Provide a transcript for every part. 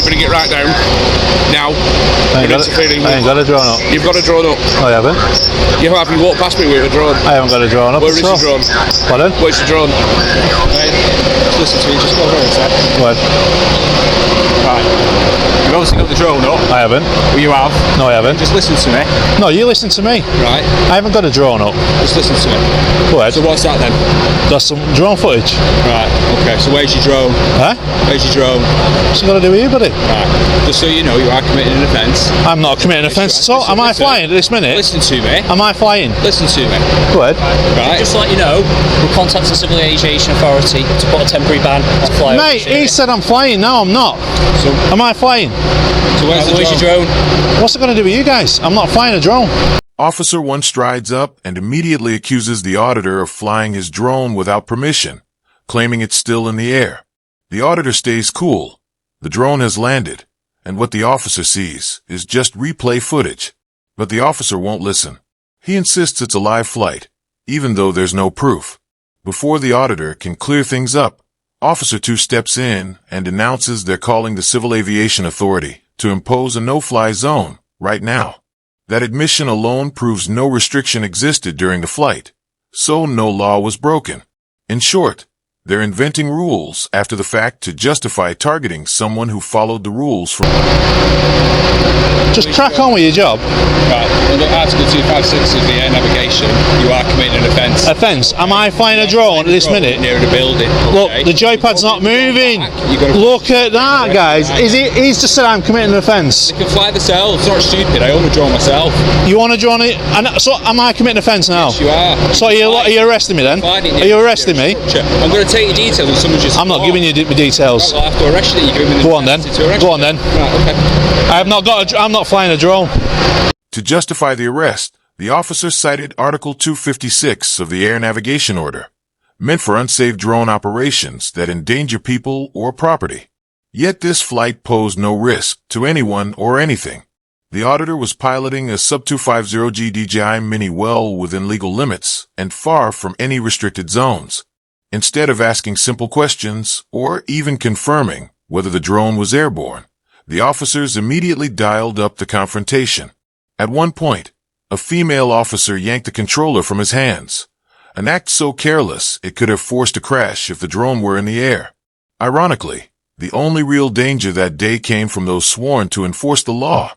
you bring it right down. Now, I ain't got a drone up. You've got a drone up. I haven't. You walked past me with a drone. I haven't got a drone up. Where is your drone? Pardon? Where's your drone? Right. Listen to me, just go over a sec. What? Right. You've obviously got the drone up. I haven't. Well, you have. No, I haven't. Just listen to me. No, you listen to me. Right. I haven't got a drone up. Just listen to me. Go ahead. So what's that then? That's some drone footage. Right. Okay. So where's your drone? Huh? Where's your drone? What's it got to do with you, buddy? Right. Just so you know, you are committing an offence. I'm not committing an offence at all. Am I flying at this minute? Listen to me. Am I flying? Listen to me. Go ahead. Right. Just to let you know, we'll contact the Civil Aviation Authority to put a temporary ban on flying. Mate, he said I'm flying. No, I'm not. So, Am I flying? so where's your drone? What's it going to do with you guys? I'm not flying a drone. Officer 1 strides up and immediately accuses the auditor of flying his drone without permission, claiming it's still in the air. The auditor stays cool. The drone has landed, and what the officer sees is just replay footage. But the officer won't listen. He insists it's a live flight, even though there's no proof. Before the auditor can clear things up, Officer 2 steps in and announces they're calling the Civil Aviation Authority to impose a no-fly zone right now. That admission alone proves no restriction existed during the flight, so no law was broken. In short, they're inventing rules after the fact to justify targeting someone who followed the rules from... Just crack on with your job. Right. Under Article 256 of the air navigation, you are committing an offence. Offence? Am I flying a drone at this minute? Near the building. Look, Okay? the joypad's not moving. You're gonna Look at that, guys. He's just said I'm committing an offence. You can fly themselves. It's not stupid. I own a drone myself. You want to drone it? And so am I committing an offence now? Yes, you are. So are you arresting me then? Are you arresting me? I'm going to take your details and someone just... I'm not giving you the details. I'll have to arrest you. Go on then. Go on then. Right, okay. I'm not flying a drone. To justify the arrest, the officer cited Article 256 of the Air Navigation Order, meant for unsafe drone operations that endanger people or property. Yet this flight posed no risk to anyone or anything. The auditor was piloting a Sub-250G DJI Mini well within legal limits and far from any restricted zones. Instead of asking simple questions or even confirming whether the drone was airborne, the officers immediately dialed up the confrontation. At one point, a female officer yanked the controller from his hands, an act so careless it could have forced a crash if the drone were in the air. Ironically, the only real danger that day came from those sworn to enforce the law,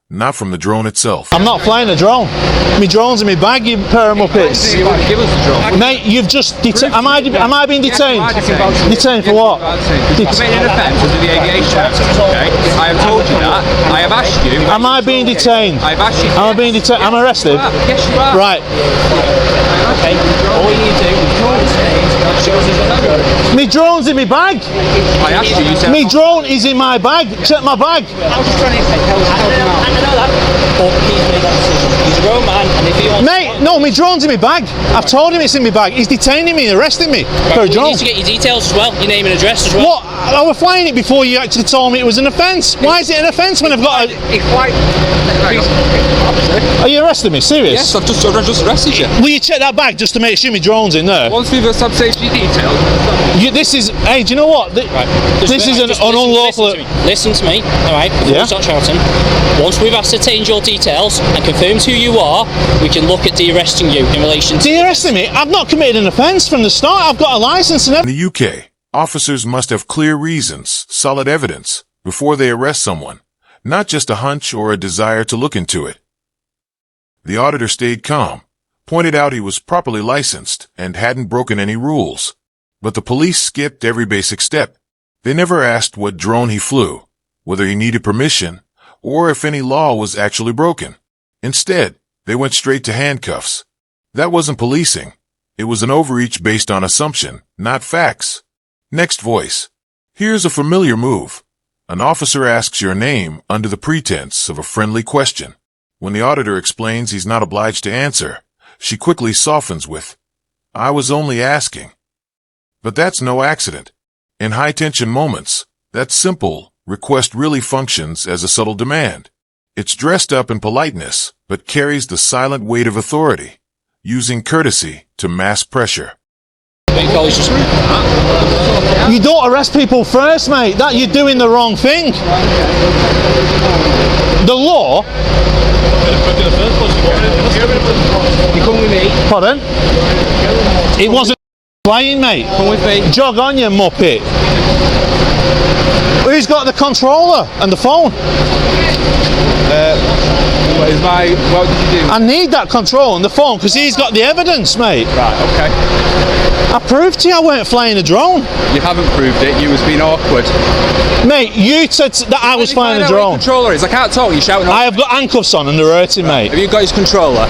not from the drone itself. I'm not flying a drone. My drone's in my bag, you pair of muppets. You want to give us the drone? Mate, you've just am I being detained? Detained for what? Committing an offence under the Aviation Act. Okay. I have told you that. I have asked you. Am I being detained? I've asked you. Am I being detained? I'm arrested? Yes, you are. Right. Okay, all you need to do is show us his drone. My drone's in my bag. I asked you. You said. My drone is in my bag. Check my bag. I was just trying to I know that. But he's made that decision. He's a grown man, and if he wants... Mate, no, my drone's in my bag. I've told him it's in my bag. He's detaining me, arresting me for a You drone. need to get your details as well, your name and address as well. What? I was flying it before you actually told me it was an offence. Why is it an offence when I've got a... Are you arresting me? Serious? Yes, I've just arrested you. Will you check that bag just to make sure my drone's in there? Once we've established your details. This is... Hey, do you know what? This is an unlawful... Listen to me, alright? Yeah? Stop shouting. Once we've ascertained your details and confirmed who you are, we can look at de-arresting you in relation to... De-arresting me? I've not committed an offence from the start. I've got a licence and everything. In the UK, officers must have clear reasons, solid evidence, before they arrest someone, not just a hunch or a desire to look into it. The auditor stayed calm, pointed out he was properly licensed and hadn't broken any rules. But the police skipped every basic step. They never asked what drone he flew, whether he needed permission, or if any law was actually broken. Instead, they went straight to handcuffs. That wasn't policing. It was an overreach based on assumption, not facts. Next voice. Here's a familiar move. An officer asks your name under the pretense of a friendly question. When the auditor explains he's not obliged to answer, she quickly softens with, "I was only asking." But that's no accident. In high-tension moments, that simple request really functions as a subtle demand. It's dressed up in politeness, but carries the silent weight of authority, using courtesy to mask pressure. think I was just... You don't arrest people first, mate. That you're doing the wrong thing. The law. You come with me. Pardon? It wasn't playing, mate. Come with me. Jog on, you muppet. Who's got the controller and the phone? What did you do? I need that control and the phone because he's got the evidence, mate. Right, okay. I proved to you I weren't flying a drone. You haven't proved it. You was being awkward. Mate, you said that I was flying a drone. Controller is. I can't talk. You're shouting. I have got handcuffs on and they're hurting, mate. Have you got his controller?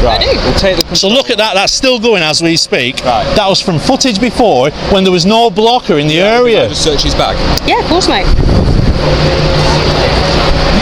Right. I do. We'll take the. So look at that. That's still going as we speak. Right. That was from footage before when there was no blocker in the area. Just search his bag. Yeah, of course, mate.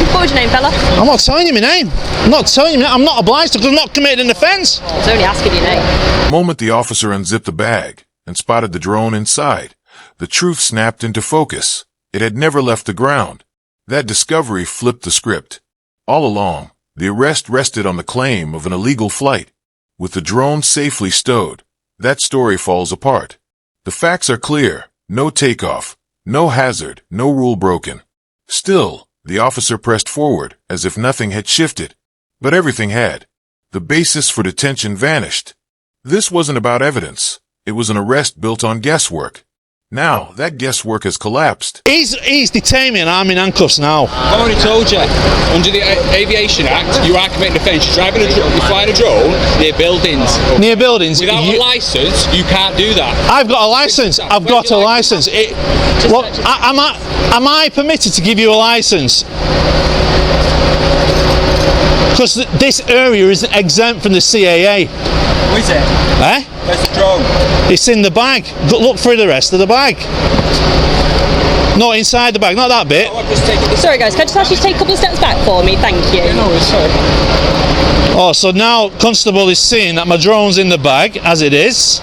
What was your name, fella? I'm not telling you my name. I'm not telling you my name. I'm not obliged to because I'm not committed an offence. I was only asking your name. The moment the officer unzipped the bag and spotted the drone inside, the truth snapped into focus. It had never left the ground. That discovery flipped the script. All along, the arrest rested on the claim of an illegal flight. With the drone safely stowed, that story falls apart. The facts are clear. No takeoff, no hazard, no rule broken. Still, the officer pressed forward as if nothing had shifted. But everything had. The basis for detention vanished. This wasn't about evidence. It was an arrest built on guesswork. Now, that guesswork has collapsed. He's detained me and I'm in handcuffs now. I've already told you. Under the Aviation Act, you are committing offence. You're flying a drone near buildings. Near buildings. Without a licence, you can't do that. I've got a licence. I've got a licence. Am I permitted to give you a licence? Because this area is exempt from the CAA. Where is it? Eh? Where's the drone? It's in the bag. Look through the rest of the bag. Not inside the bag, not that bit. Sorry, guys, can I just ask you to take a couple of steps back for me? Thank you. No, it's sorry. Oh, so now Constable is seeing that my drone's in the bag, as it is.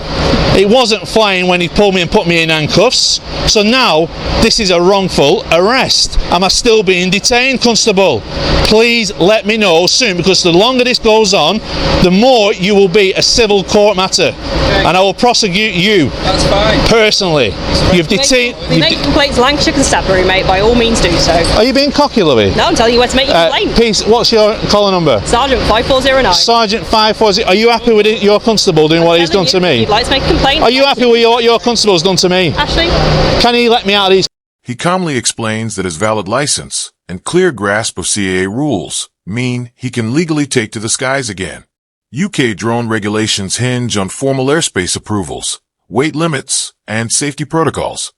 It wasn't flying when he pulled me and put me in handcuffs. So now, this is a wrongful arrest. Am I still being detained, Constable? Please let me know soon, because the longer this goes on, the more you will be a civil court matter. Okay. And I will prosecute you. That's fine. Personally. You've detained... We make complaints to Lancashire Constabulary, mate, by all means do so. Are you being cocky, Louis? No, I'm telling you where to make your complaint. Peace, what's your collar number? Sergeant 5409. Sergeant 540. Are you happy with your constable doing what he's done to me? You'd like to make a complaint? Are you happy with what your constable's done to me? Ashley? Can he let me out of these? He calmly explains that his valid license and clear grasp of CAA rules mean he can legally take to the skies again. UK drone regulations hinge on formal airspace approvals, weight limits, and safety protocols,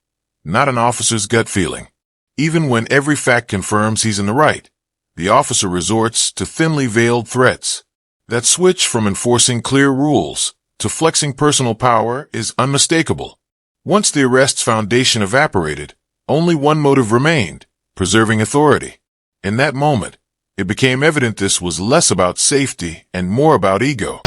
not an officer's gut feeling. Even when every fact confirms he's in the right, the officer resorts to thinly veiled threats. That switch from enforcing clear rules to flexing personal power is unmistakable. Once the arrest's foundation evaporated, only one motive remained: preserving authority. In that moment, it became evident this was less about safety and more about ego.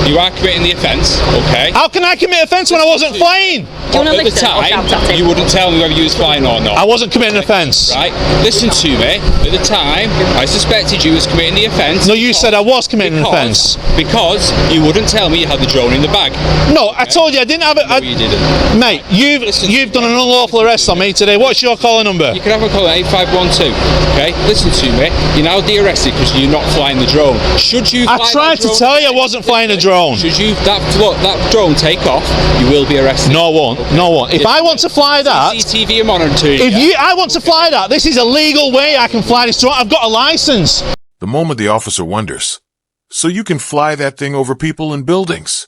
You are committing the offence, okay? How can I commit offence when I wasn't flying? Do you want to At the listen or shout at time, him? you wouldn't tell me whether you was flying or not. I wasn't committing an offence. Right? Listen to me. At the time, I suspected you was committing the offence. No, you said I was committing an offence. Because you wouldn't tell me you had the drone in the bag. No, I told you I didn't have it. No, you didn't. Mate, you've done an unlawful arrest on me today. What's your collar number? You can have a call at 8512. Okay? Listen to me. You're now de-arrested because you're not flying the drone. Should you? I tried to tell you I wasn't flying a drone. Should you that drone take off, you will be arrested. No, I won't. Okay. No, I won't. If I want to fly that, CCTV and monitoring. I want to fly that, this is a legal way I can fly this drone. I've got a license. The moment the officer wonders, so you can fly that thing over people and buildings?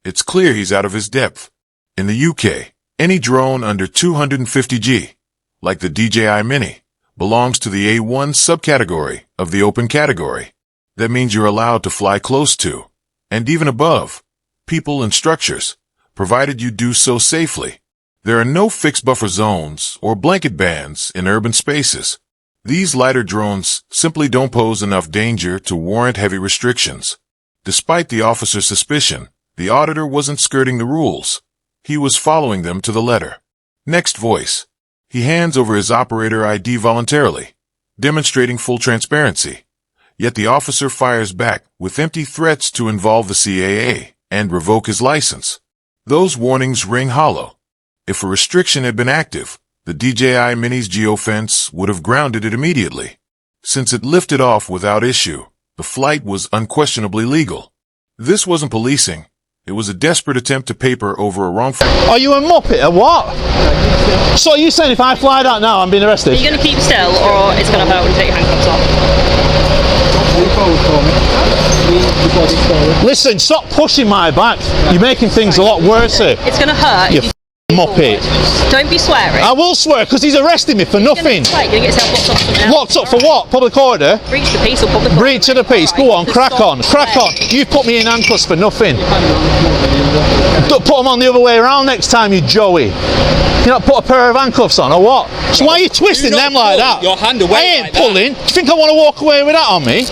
It's clear he's out of his depth. In the UK, any drone under 250G, like the DJI Mini, belongs to the A1 subcategory of the open category. That means you're allowed to fly close to, and even above, people and structures, provided you do so safely. There are no fixed buffer zones or blanket bans in urban spaces. These lighter drones simply don't pose enough danger to warrant heavy restrictions. Despite the officer's suspicion, the auditor wasn't skirting the rules. He was following them to the letter. Next voice. He hands over his operator ID voluntarily, demonstrating full transparency. Yet the officer fires back with empty threats to involve the CAA and revoke his license. Those warnings ring hollow. If a restriction had been active, the DJI Mini's geofence would have grounded it immediately. Since it lifted off without issue, the flight was unquestionably legal. This wasn't policing. It was a desperate attempt to paper over a wrongful... Are you a muppet or what? So are you saying if I fly that now, I'm being arrested? Are you going to keep still, or it's going to hurt when you take your handcuffs off? Listen, stop pushing my back. You're making things a lot worse here. It's going to hurt. You muppet. Don't be swearing. I will swear, because he's arresting me for nothing. You're going to get yourself locked up for something else. Locked up for what? Public order? Breach of the peace or public order. Breach of the peace. Go on, crack on, crack on. You've put me in handcuffs for nothing. Don't put them on the other way around next time, you Joey. You not put a pair of handcuffs on, or what? So why are you twisting them like that? Your hand away I ain't like pulling. Do you think I want to walk away with that on me?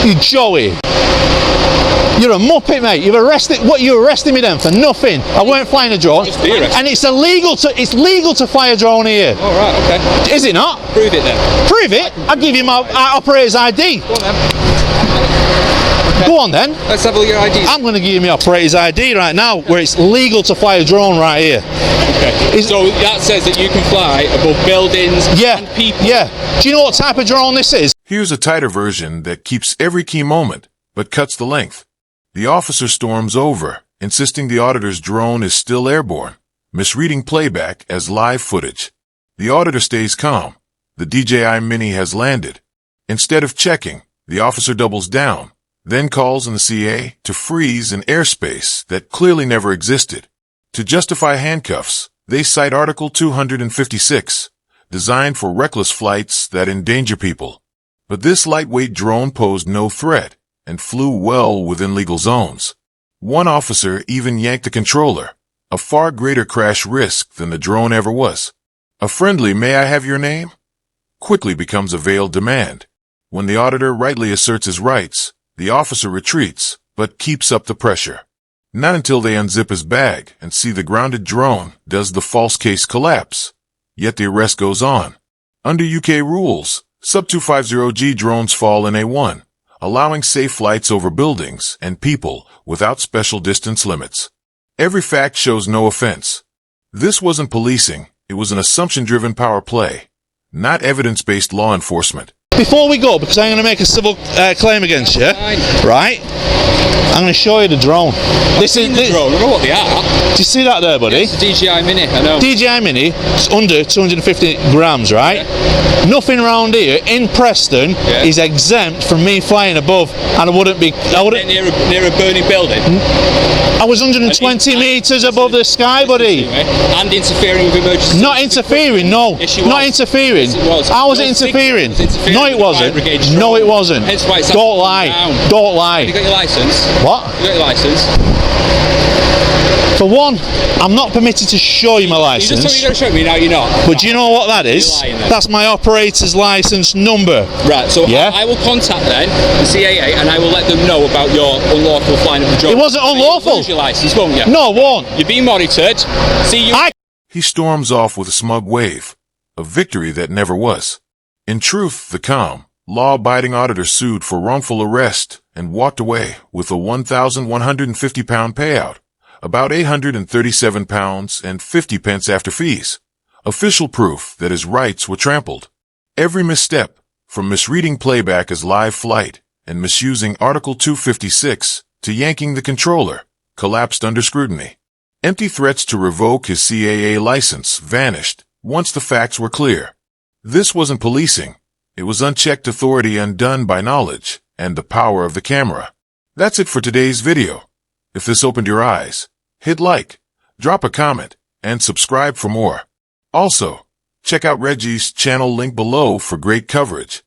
You Joey. You're a muppet, mate. You've arrested. What you arresting me then for nothing? I weren't flying a drone, and it's illegal to fly a drone here. All right, okay. Is it not? Prove it then. Prove it. I'll give you my operator's ID. Go on then. Okay. Go on then. Let's have a look at your ID. I'm going to give you my operator's ID right now, where it's legal to fly a drone right here. Okay. So that says that you can fly above buildings and people. Yeah. Do you know what type of drone this is? Here's a tighter version that keeps every key moment, but cuts the length. The officer storms over, insisting the auditor's drone is still airborne, misreading playback as live footage. The auditor stays calm. The DJI Mini has landed. Instead of checking, the officer doubles down, then calls on the CA to freeze an airspace that clearly never existed. To justify handcuffs, they cite Article 256, designed for reckless flights that endanger people. But this lightweight drone posed no threat and flew well within legal zones. One officer even yanked the controller, a far greater crash risk than the drone ever was. A friendly "may I have your name?" quickly becomes a veiled demand. When the auditor rightly asserts his rights, the officer retreats, but keeps up the pressure. Not until they unzip his bag and see the grounded drone does the false case collapse. Yet the arrest goes on. Under UK rules, sub-250G drones fall in A1, allowing safe flights over buildings and people without special distance limits. Every fact shows no offense. This wasn't policing, it was an assumption-driven power play, not evidence-based law enforcement. Before we go, because I'm going to make a civil claim against you, right? I'm going to show you the drone. This is the drone. I know what they are. Do you see that there, buddy? It's the DJI Mini, I know. DJI Mini, it's under 250 grams, right? Yeah. Nothing around here in Preston is exempt from me flying above, and I wouldn't be. Near a burning building. I was 120 metres above the sky, buddy. And interfering with emergency. Not interfering, no. Yes, you not was. interfering. Yes, it was. How was it interfering? No, it wasn't. Brigade No, it wasn't. Hence why it's Don't lie. down. Don't lie. Have you got your licence? What? You got your licence? For one, I'm not permitted to show you my You licence. just told me you're going to show me, now you're not. But do you know what that is? You're lying then. That's my operator's licence number. Right, so Yeah? I will contact then the CAA and I will let them know about your unlawful flying of the drone. It wasn't unlawful. You'll lose your licence, won't you? No, it won't. You're being monitored. See you. He storms off with a smug wave, a victory that never was. In truth, the calm, law-abiding auditor sued for wrongful arrest and walked away with a £1,150 payout, about £837 and 50 pence after fees. Official proof that his rights were trampled. Every misstep, from misreading playback as live flight and misusing Article 256 to yanking the controller, collapsed under scrutiny. Empty threats to revoke his CAA license vanished once the facts were clear. This wasn't policing. It was unchecked authority undone by knowledge and the power of the camera. That's it for today's video. If this opened your eyes, hit like, drop a comment, and subscribe for more. Also, check out Reggie's channel link below for great coverage.